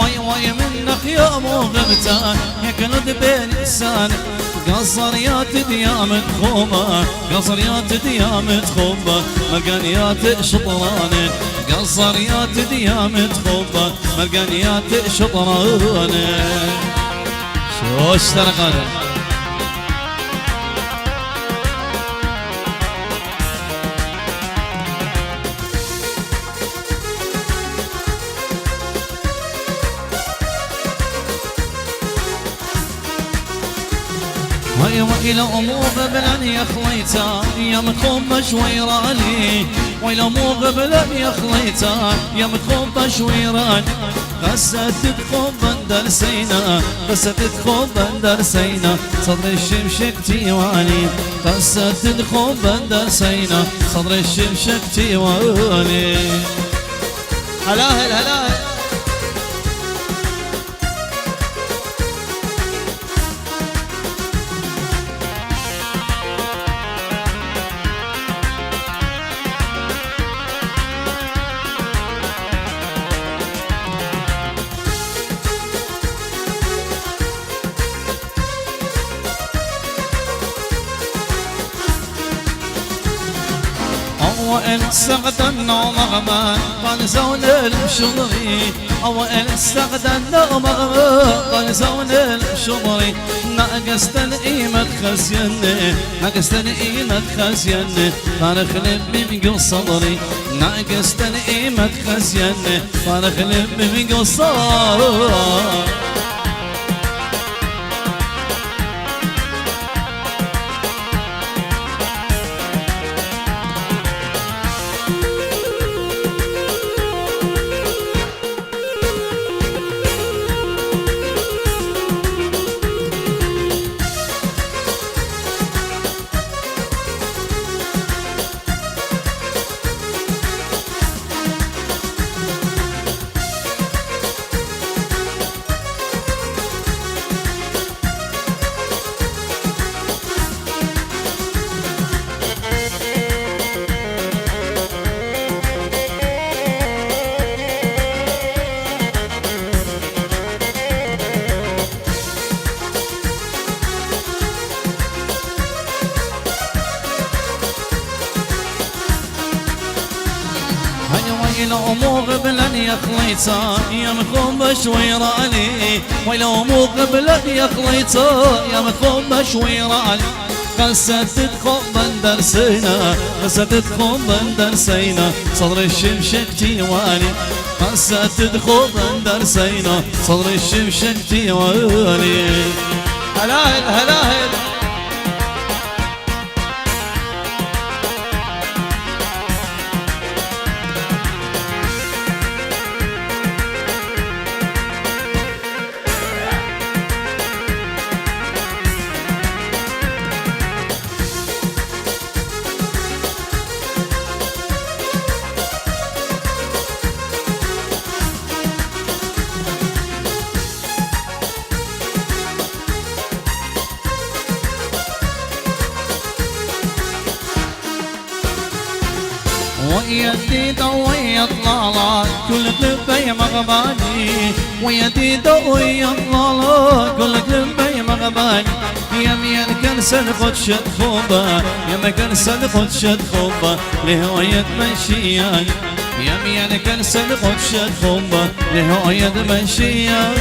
واي منك يا مو غبتان يا كلد بين انسان قصر يا تديام تخومه قصر يا تديام تخومه ملقانيات شطرانه قصر يا تديام تخومه ملقانيات شطرانه شو اشترك هذا وإلى أمور قبل يا خليتا يا متخوب شويراني وإلى أمور قبل يا خليتا يا متخوب شويراني قصة تخوب بندر سينا قصة تخوب بندر سينا صدر الشمشك تيواني قصة تخوب بندر سينا صدر الشمشك تيواني هلاهل هلاهل وإن استغدنا ومغمان قنزون المشضري وإن استغدنا ومغمان قنزون المشضري ناقصت القيمة خسيني ناقصت القيمة خسيني فارخلب من صدري ناقصت القيمة خسيني فارخلب من صدري الأمور قبلن يا خليتا يا متخوم شويراني والأمور قبلن يا خليتا يا متخوم شويراني قصة تخوم بندر سينا قصة تخوم بندر سينا صدر الشمشك تيواني قصة تخوم بندر سينا صدر الشمشك تيواني هلاهل هلاهل ويدي دوي الطلال كل قلبي مغباني ويدي دوي الطلال كل قلبي مغباني يا مين كنسل خدشة خوبة يا ما كنسل خدشة خوبة لهواية مشيان يا مين كنسل خدشة خوبة لهواية مشيان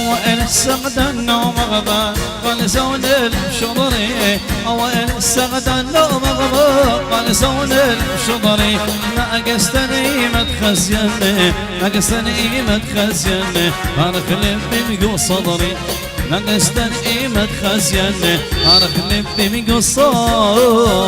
وإن السغدن ومغبى قال سون الشضري وإن السغدن ومغبى قال سون الشضري ناقصتني ما تخزيني ناقصتني ما تخزيني أنا خلفت بقو صدري ناقصتني ما تخزيني أنا خلفت بقو صدري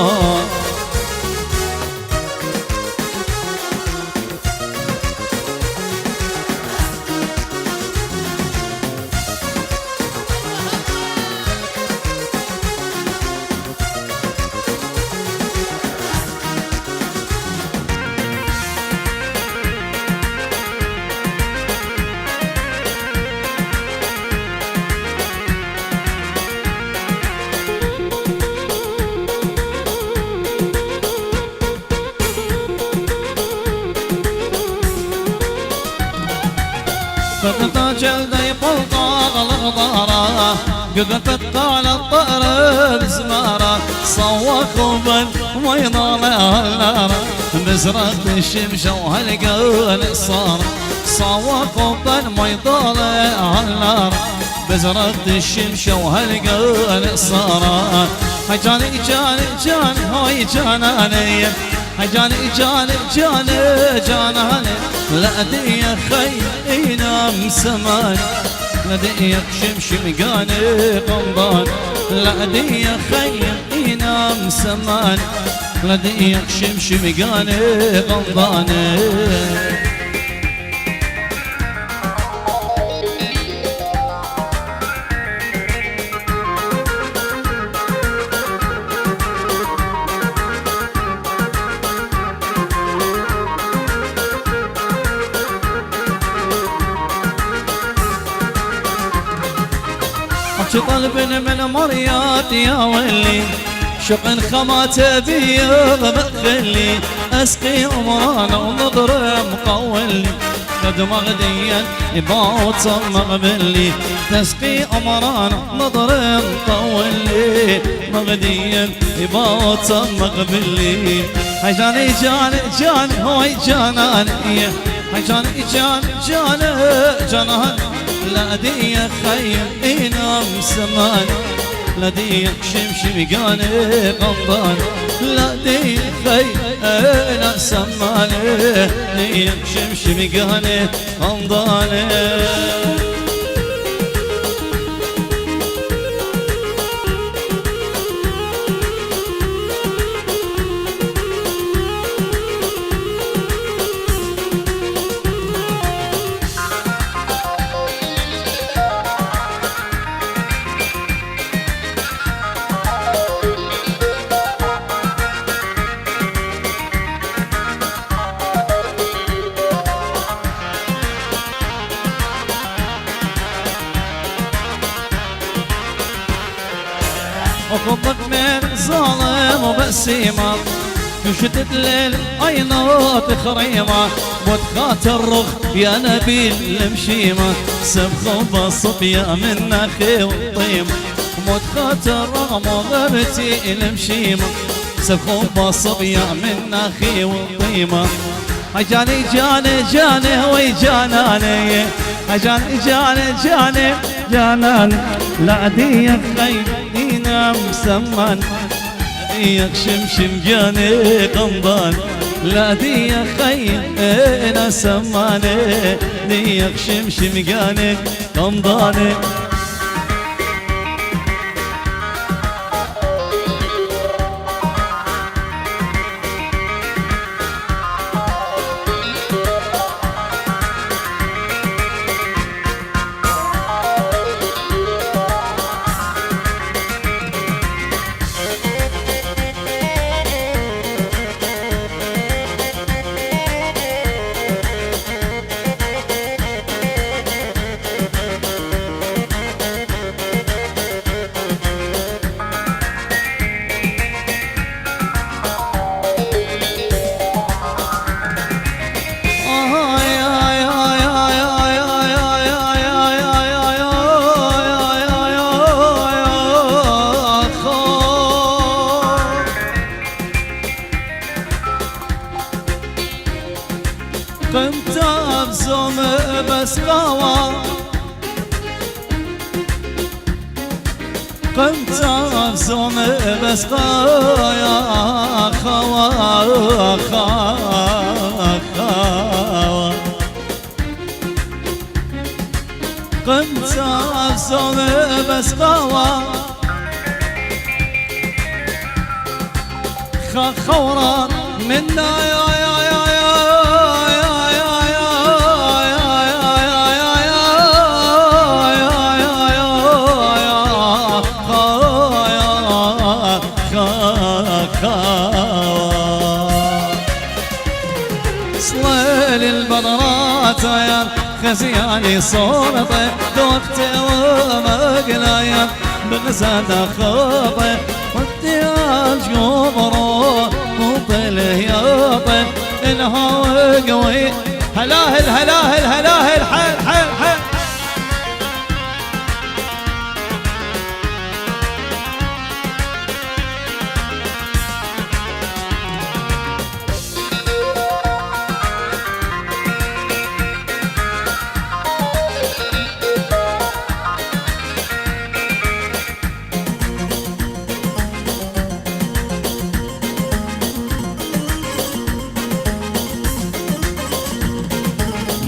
قد جلدي بلطاغ الغضارة قد طال الطير بزمارة صوّخوا بالميضة لهالنار بزرقت الشمشة وهالقول صار صوّخوا بالميضة لهالنار بزرقت الشمشة وهالقول صار جاني جاني جاني هوي جاناني جاني جاني جاني جاناني لا دي خي ينام سمان لا دي شمشم قاني قنضان لا دي خي ينام سمان لا دي شمشم قاني قنضان طلب من مريات يا ولي شق خمات بيض بخلي اسقي عمرانا ونضرب مقولي قد مغديا يباوت مقبلي تسقي عمرانا نضرب مقولي مغديا يباوت مقبلي جاني جاني جاني هوي جاناني جاني جاني جاني جاناني لا دي خيم ينام سمان لا دي شمشم قاني قنضان لا دي خيم ينام سمان دي شمشم قاني قنضان وخبك من ظالم وبسيمة وشتت ليل عينات خريمة وتخات الرخ يا نبيل المشيمة سبخوا بالصبية من نخي والطيمة وتخات الرغم وغبتي المشيمة سبخوا بالصبية من نخي والطيمة جاني جاني جاني هوي جاناني جاني جاني جاني جاناني لا دي خير ينام سمان ديك شمشم جاني قنضان لا دي خير انا سماني ديك شمشم جاني قنضاني قمت أفزم بس قايا خوا قمت أفزم بس قوا خورا منا صليل البدرات يا خزياني صورته دوقتي ومقلايا بغزة خاطي والدياج قبره وبالهياطي الهوى قوي هلاهل هلاهل هلاهل حيل حيل حيل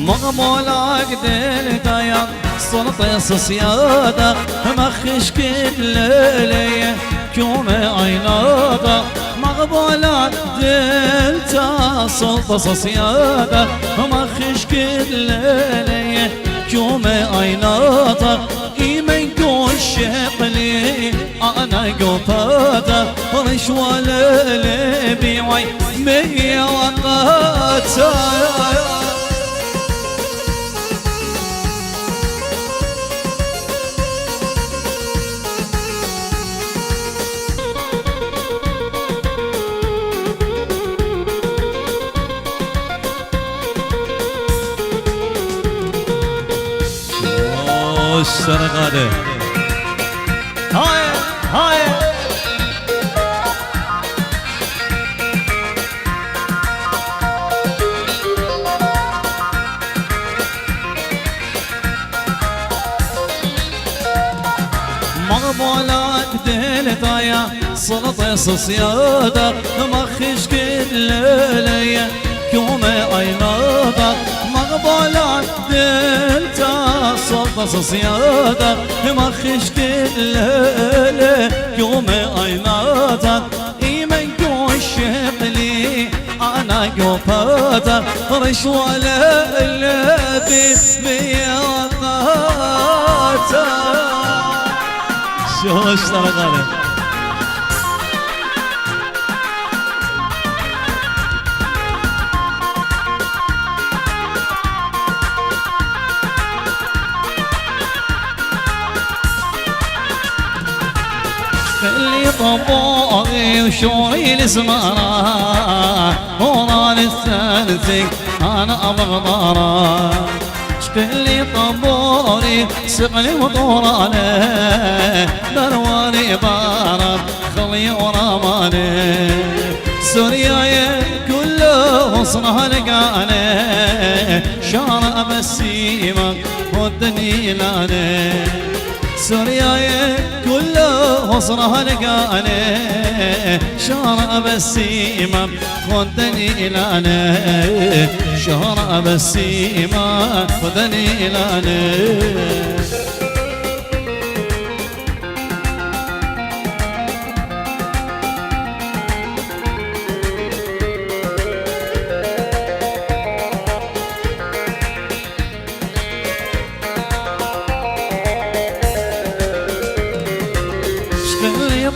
مقبولك دلتايا سلطة سيادة مخش كل ليلة كوم عيناتا مقبولك دلتا سلطة سيادة مخش كل ليلة كوم عيناتا إيمن كون شقلي أنا قطاتا رشوة للبي وي مية وقاتا السرقادة هاي هاي مقبولات دلتايا سلطة صيادة مخش كل ليلة كوم عيناتا مقبولات دلتا سلطة صيادة مخش كل ليلة كوم عيناتا إيمن كون شقلي أنا قوفاتا رشوة للبي بيضاتا شو اشترك عليه اللي طبوعي وشوي الزمارة وراني الثالثي أنا أبغضارة شكلي طبوري سقلي وطوراني درواني بارب خلي ورماني سوريا كله حصنها لقاني شارع بسيمة ودني لاني سوريا كله حصنها لقاني شارع بسيمة ودني لاني شارع بسيمة ودني لاني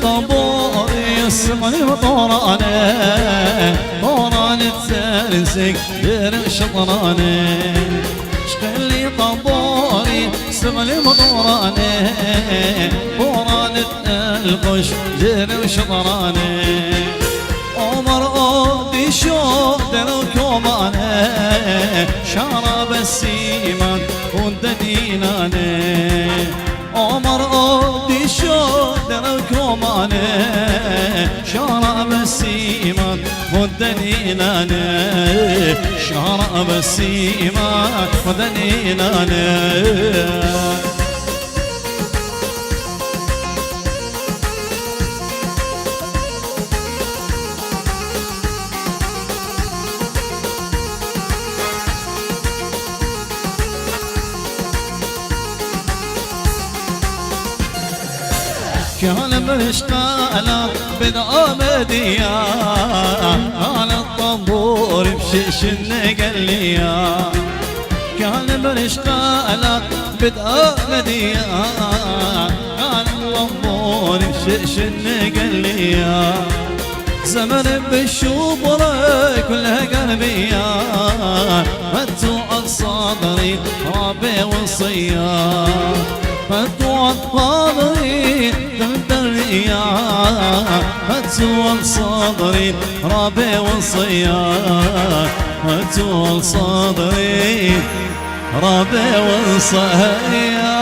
طبوري السمني وطوراني طوراني الثالثك غير شطراني شكلي طبوري السمني وطوراني طوراني القش غير شطراني عمر أودي شو دركوماني شرب السيمان ودنيناني عمر أودي شو دركوماني شرب السيمان ودنيناني شرب السيمان ودنيناني كان بالاشقالة بدأ مديا على الطنبور بشيش النقليا كان بالاشقالة بدأ مديا على الطنبور بشيش النقليا زمن بالشبرة كلها قلبيا فتوى صدري ربي وصيا فتوى صدري تمدريا فتوى صدري ربي وصيا فتوى صدري ربي وصيا